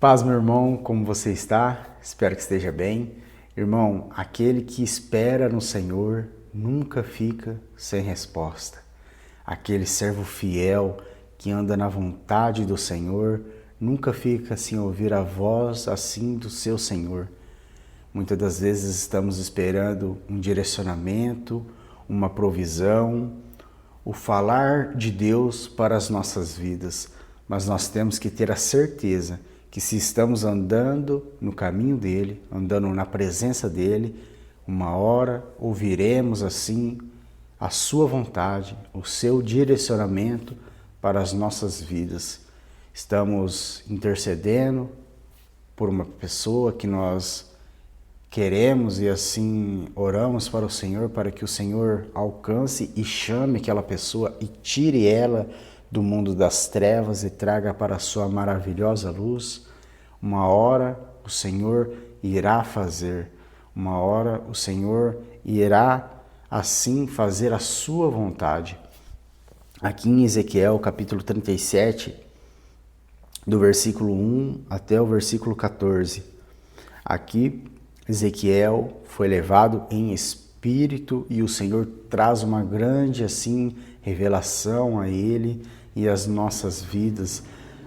Paz, meu irmão, como você está? Espero que esteja bem. Irmão, aquele que espera no Senhor nunca fica sem resposta. Aquele servo fiel que anda na vontade do Senhor nunca fica sem ouvir a voz assim do seu Senhor. Muitas das vezes estamos esperando um direcionamento, uma provisão, o falar de Deus para as nossas vidas, mas nós temos que ter a certeza que se estamos andando no caminho dele, andando na presença dele, uma hora ouviremos assim a sua vontade, o seu direcionamento para as nossas vidas. Estamos intercedendo por uma pessoa que nós queremos e assim oramos para o Senhor, para que o Senhor alcance e chame aquela pessoa e tire ela do mundo das trevas e traga para a sua maravilhosa luz. Uma hora o Senhor irá fazer, uma hora o Senhor irá assim fazer a sua vontade. Aqui em Ezequiel capítulo 37, do versículo 1 até o versículo 14, aqui Ezequiel foi levado em espírito e o Senhor traz uma grande assim revelação a ele e às nossas vidas.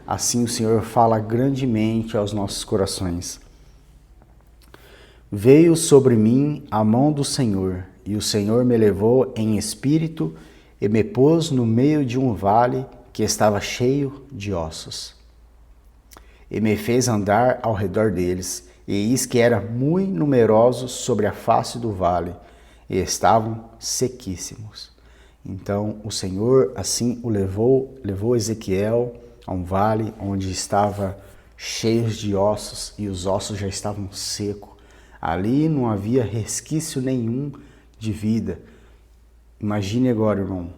Assim o Senhor fala grandemente aos nossos corações. Veio sobre mim a mão do Senhor, e o Senhor me levou em espírito e me pôs no meio de um vale que estava cheio de ossos. E me fez andar ao redor deles, e eis que eram muito numerosos sobre a face do vale, e estavam sequíssimos. Então o Senhor assim o levou Ezequiel a um vale onde estava cheios de ossos, e os ossos já estavam secos. Ali não havia resquício nenhum de vida. Imagine agora, irmão,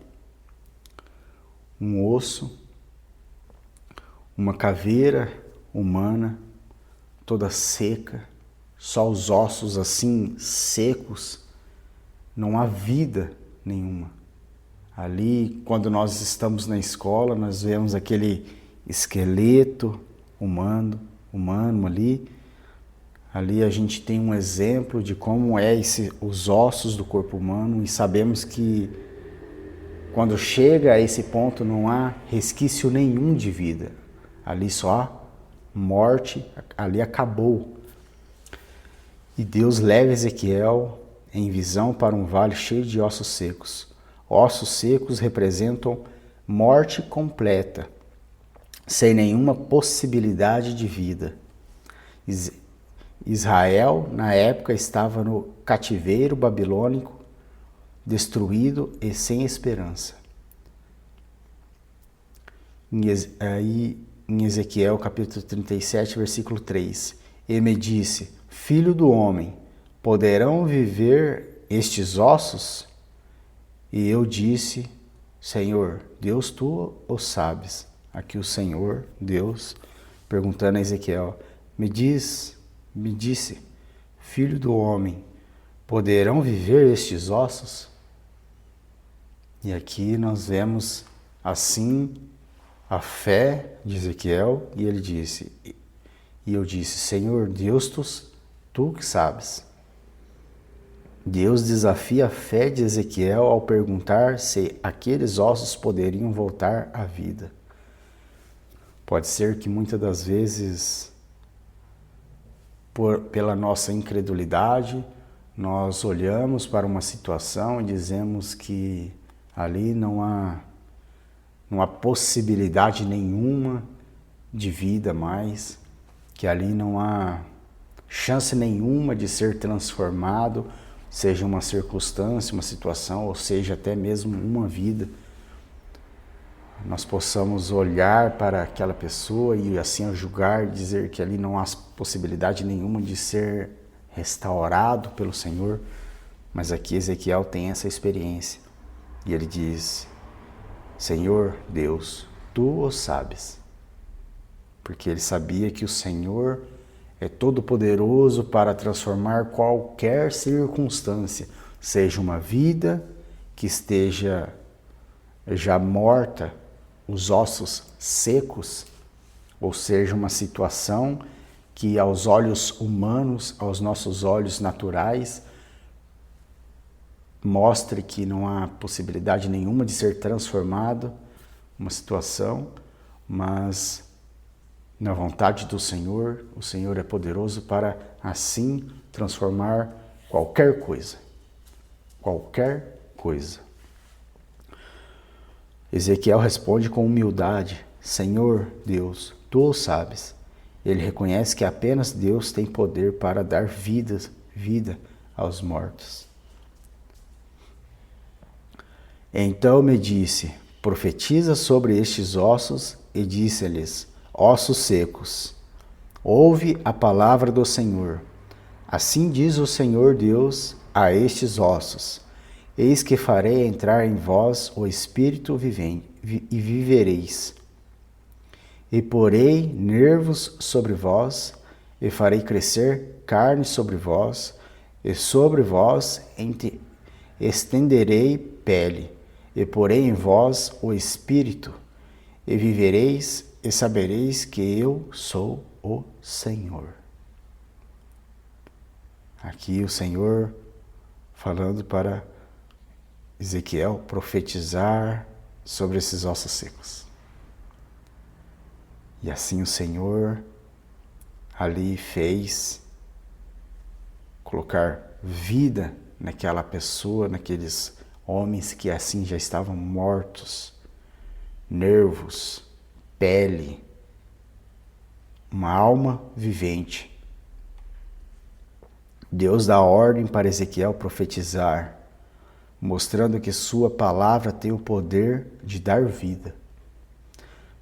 um osso, uma caveira humana, toda seca, só os ossos assim secos, não há vida nenhuma. Ali, quando nós estamos na escola, nós vemos aquele esqueleto humano ali a gente tem um exemplo de como os ossos do corpo humano, e sabemos que quando chega a esse ponto não há resquício nenhum de vida, ali só há morte, ali acabou. E Deus leva Ezequiel em visão para um vale cheio de ossos secos. Ossos secos representam morte completa, sem nenhuma possibilidade de vida. Israel, na época, estava no cativeiro babilônico, destruído e sem esperança. Em Ezequiel, capítulo 37, versículo 3, ele me disse: Filho do homem, poderão viver estes ossos? E eu disse: Senhor, Deus, tu o sabes. Aqui o Senhor, Deus, perguntando a Ezequiel, me disse, filho do homem, poderão viver estes ossos? E aqui nós vemos assim a fé de Ezequiel, e ele disse, e eu disse, Senhor, Deus, tu que sabes. Deus desafia a fé de Ezequiel ao perguntar se aqueles ossos poderiam voltar à vida. Pode ser que muitas das vezes, pela nossa incredulidade, nós olhamos para uma situação e dizemos que ali não há possibilidade nenhuma de vida mais, que ali não há chance nenhuma de ser transformado, seja uma circunstância, uma situação, ou seja até mesmo uma vida. Nós possamos olhar para aquela pessoa e assim julgar, dizer que ali não há possibilidade nenhuma de ser restaurado pelo Senhor, mas aqui Ezequiel tem essa experiência, e ele diz, Senhor Deus, tu o sabes, porque ele sabia que o Senhor é todo poderoso para transformar qualquer circunstância, seja uma vida que esteja já morta, os ossos secos, ou seja, uma situação que aos olhos humanos, aos nossos olhos naturais, mostre que não há possibilidade nenhuma de ser transformado uma situação, mas na vontade do Senhor, o Senhor é poderoso para assim transformar qualquer coisa. Qualquer coisa. Ezequiel responde com humildade: Senhor Deus, tu o sabes. Ele reconhece que apenas Deus tem poder para dar vida aos mortos. Então me disse: profetiza sobre estes ossos, e disse-lhes: ossos secos, ouve a palavra do Senhor. Assim diz o Senhor Deus a estes ossos: eis que farei entrar em vós o espírito vivente, e vivereis. E porei nervos sobre vós, e farei crescer carne sobre vós, e sobre vós estenderei pele, e porei em vós o espírito, e vivereis, e sabereis que eu sou o Senhor. Aqui o Senhor falando para Ezequiel profetizar sobre esses ossos secos. E assim o Senhor ali fez colocar vida naquela pessoa, naqueles homens que assim já estavam mortos, nervos, pele, uma alma vivente. Deus dá ordem para Ezequiel profetizar, mostrando que sua palavra tem o poder de dar vida.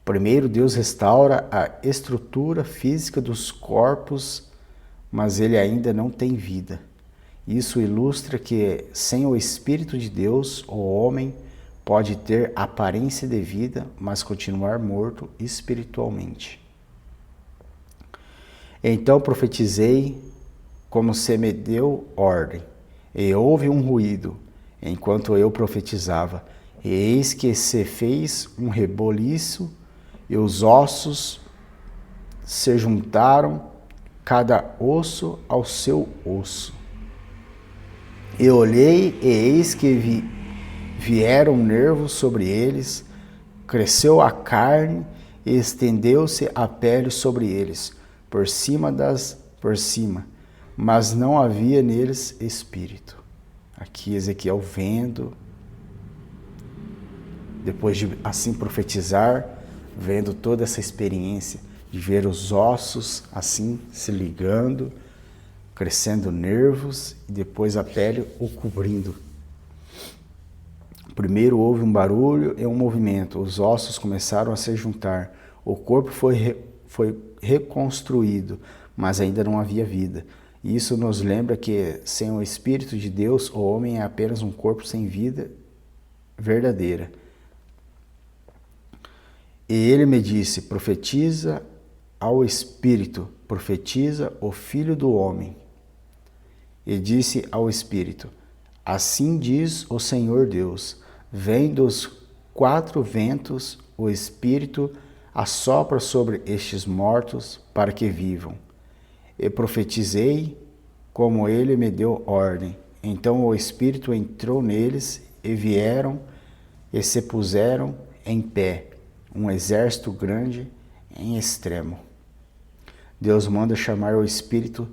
Primeiro, Deus restaura a estrutura física dos corpos, mas ele ainda não tem vida. Isso ilustra que, sem o Espírito de Deus, o homem pode ter aparência de vida, mas continuar morto espiritualmente. Então profetizei como se me deu ordem, e houve um ruído, enquanto eu profetizava, e eis que se fez um reboliço, e os ossos se juntaram, cada osso ao seu osso. E olhei, e eis que vieram nervos sobre eles, cresceu a carne, e estendeu-se a pele sobre eles, por cima, mas não havia neles espírito. Aqui Ezequiel vendo, depois de assim profetizar, vendo toda essa experiência de ver os ossos assim se ligando, crescendo nervos e depois a pele o cobrindo. Primeiro houve um barulho e um movimento, os ossos começaram a se juntar, o corpo foi reconstruído, mas ainda não havia vida. Isso nos lembra que sem o Espírito de Deus, o homem é apenas um corpo sem vida verdadeira. E ele me disse: profetiza ao Espírito, profetiza o Filho do Homem. E disse ao Espírito: assim diz o Senhor Deus, vem dos quatro ventos, o Espírito assopra sobre estes mortos para que vivam. E profetizei como ele me deu ordem. Então o Espírito entrou neles e vieram e se puseram em pé, um exército grande em extremo. Deus manda chamar o Espírito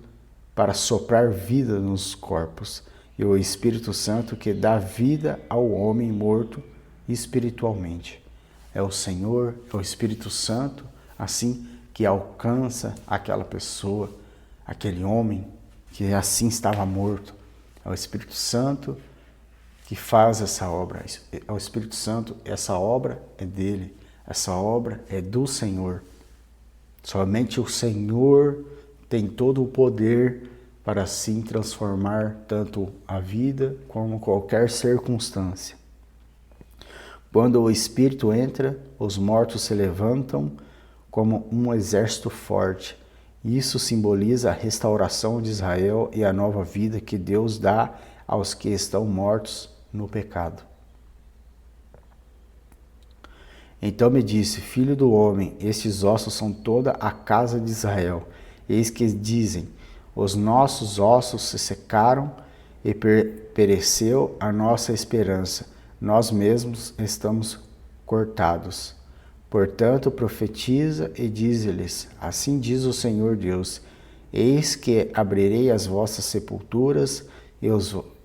para soprar vida nos corpos, e o Espírito Santo que dá vida ao homem morto espiritualmente. É o Senhor, é o Espírito Santo, assim que alcança aquela pessoa, aquele homem que assim estava morto. É o Espírito Santo que faz essa obra. É o Espírito Santo, essa obra é dele, essa obra é do Senhor. Somente o Senhor tem todo o poder para assim transformar tanto a vida como qualquer circunstância. Quando o Espírito entra, os mortos se levantam como um exército forte. Isso simboliza a restauração de Israel e a nova vida que Deus dá aos que estão mortos no pecado. Então me disse: Filho do homem, estes ossos são toda a casa de Israel. Eis que dizem: os nossos ossos se secaram e pereceu a nossa esperança. Nós mesmos estamos cortados. Portanto, profetiza e dize-lhes: assim diz o Senhor Deus: eis que abrirei as vossas sepulturas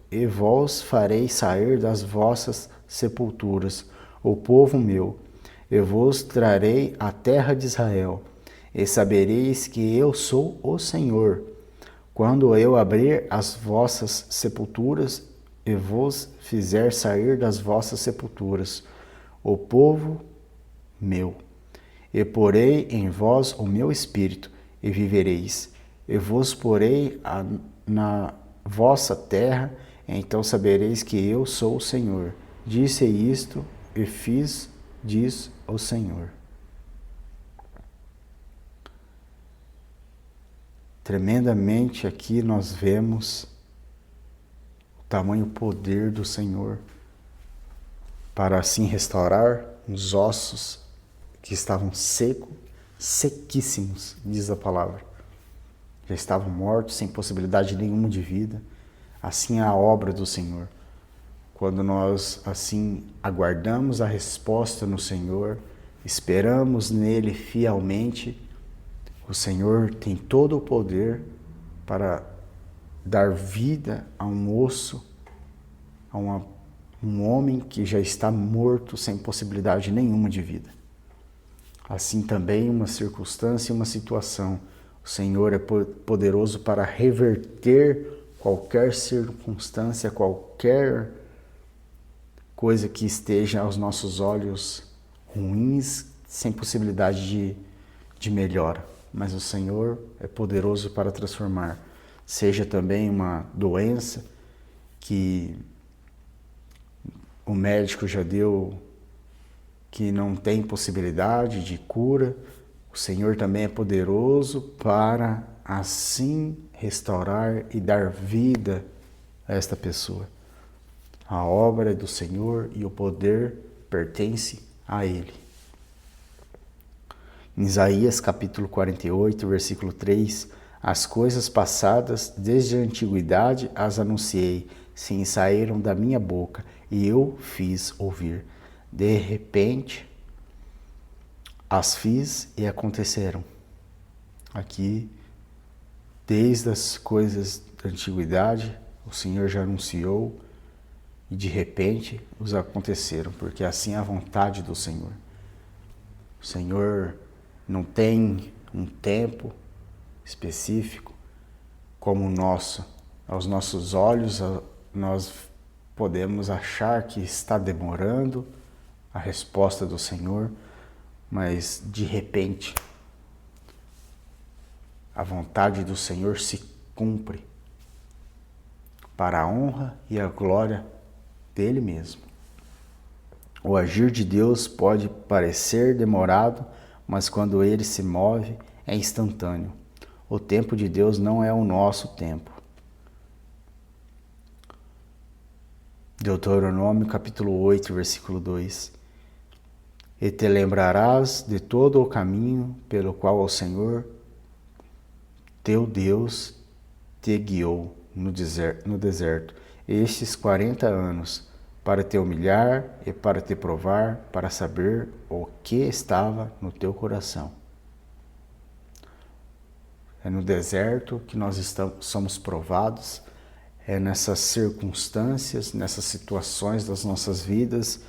e vos farei sair das vossas sepulturas, o povo meu. Eu vos trarei a terra de Israel, e sabereis que eu sou o Senhor, quando eu abrir as vossas sepulturas e vos fizer sair das vossas sepulturas, o povo meu. E porei em vós o meu espírito, e vivereis, e vos porei na vossa terra, então sabereis que eu sou o Senhor. Disse isto e fiz, diz o Senhor. Tremendamente aqui nós vemos o tamanho poder do Senhor para assim restaurar os ossos que estavam sequíssimos, diz a palavra. Já estavam mortos, sem possibilidade nenhuma de vida. Assim é a obra do Senhor. Quando nós assim aguardamos a resposta no Senhor, esperamos nele fielmente, o Senhor tem todo o poder para dar vida a um osso, a um homem que já está morto sem possibilidade nenhuma de vida. Assim também uma circunstância e uma situação. O Senhor é poderoso para reverter qualquer circunstância, qualquer coisa que esteja aos nossos olhos ruins, sem possibilidade de melhora. Mas o Senhor é poderoso para transformar. Seja também uma doença que o médico já deu que não tem possibilidade de cura, o Senhor também é poderoso para assim restaurar e dar vida a esta pessoa. A obra é do Senhor e o poder pertence a Ele. Em Isaías capítulo 48, versículo 3, as coisas passadas desde a antiguidade as anunciei, sim, saíram da minha boca e eu fiz ouvir. De repente, as fiz e aconteceram. Aqui, desde as coisas da antiguidade, o Senhor já anunciou e de repente os aconteceram, porque assim é a vontade do Senhor. O Senhor não tem um tempo específico como o nosso. Aos nossos olhos, nós podemos achar que está demorando a resposta do Senhor, mas de repente a vontade do Senhor se cumpre para a honra e a glória dele mesmo. O agir de Deus pode parecer demorado, mas quando ele se move é instantâneo. O tempo de Deus não é o nosso tempo. Deuteronômio capítulo 8, versículo 2. E te lembrarás de todo o caminho pelo qual o Senhor, teu Deus, te guiou no deserto estes 40 anos, para te humilhar e para te provar, para saber o que estava no teu coração. É no deserto que nós somos provados, é nessas circunstâncias, nessas situações das nossas vidas,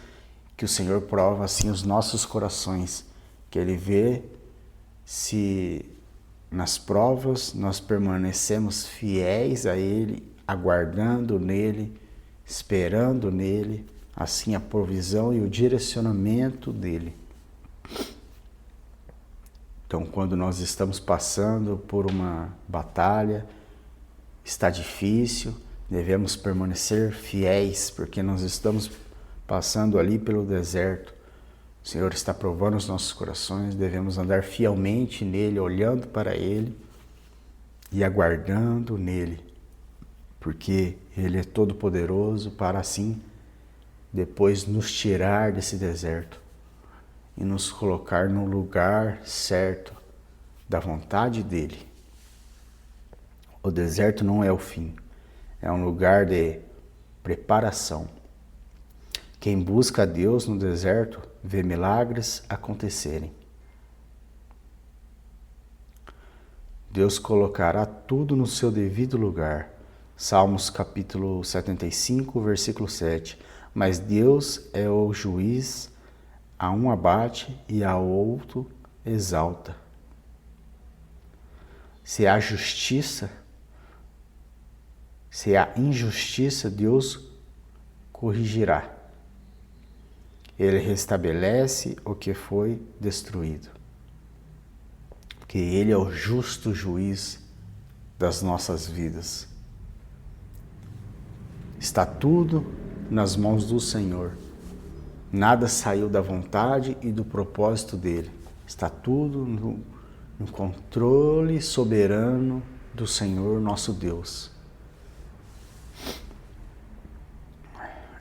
que o Senhor prova assim os nossos corações, que Ele vê se nas provas nós permanecemos fiéis a Ele, aguardando nele, esperando nele, assim a provisão e o direcionamento dele. Então, quando nós estamos passando por uma batalha, está difícil, devemos permanecer fiéis, porque nós estamos passando ali pelo deserto. O Senhor está provando os nossos corações, devemos andar fielmente nele, olhando para ele e aguardando nele, porque ele é todo poderoso para assim depois nos tirar desse deserto. e nos colocar no lugar certo da vontade dele. O deserto não é o fim, é um lugar de preparação. Quem busca a Deus no deserto vê milagres acontecerem. Deus colocará tudo no seu devido lugar. Salmos capítulo 75, versículo 7. Mas Deus é o juiz, a um abate e ao outro exalta. Se há injustiça, Deus corrigirá. Ele restabelece o que foi destruído. Porque Ele é o justo juiz das nossas vidas. Está tudo nas mãos do Senhor. Nada saiu da vontade e do propósito dele. Está tudo no controle soberano do Senhor nosso Deus.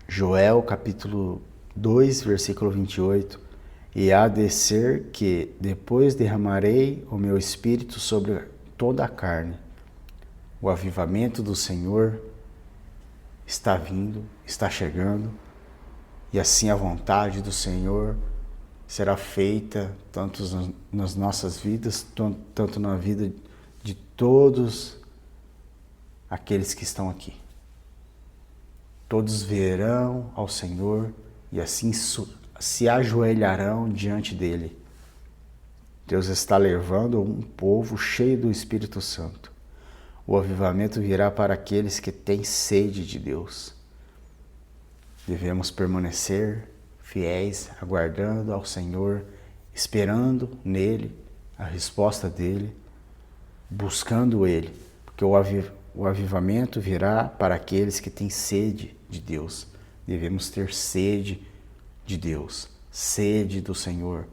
Joel capítulo 2, versículo 28. E há de ser que depois derramarei o meu espírito sobre toda a carne. O avivamento do Senhor está vindo, está chegando, e assim a vontade do Senhor será feita tanto nas nossas vidas, tanto na vida de todos aqueles que estão aqui. Todos verão ao Senhor e assim se ajoelharão diante dele. Deus está levando um povo cheio do Espírito Santo. O avivamento virá para aqueles que têm sede de Deus. Devemos permanecer fiéis, aguardando ao Senhor, esperando nele a resposta dele, buscando ele, porque o avivamento virá para aqueles que têm sede de Deus. Devemos ter sede de Deus, sede do Senhor,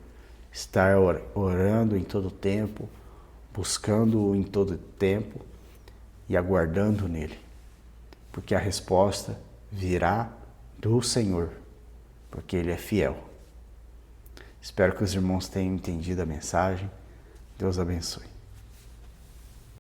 estar orando em todo tempo, buscando-o em todo tempo e aguardando nele, porque a resposta virá do Senhor, porque Ele é fiel. Espero que os irmãos tenham entendido a mensagem. Deus abençoe.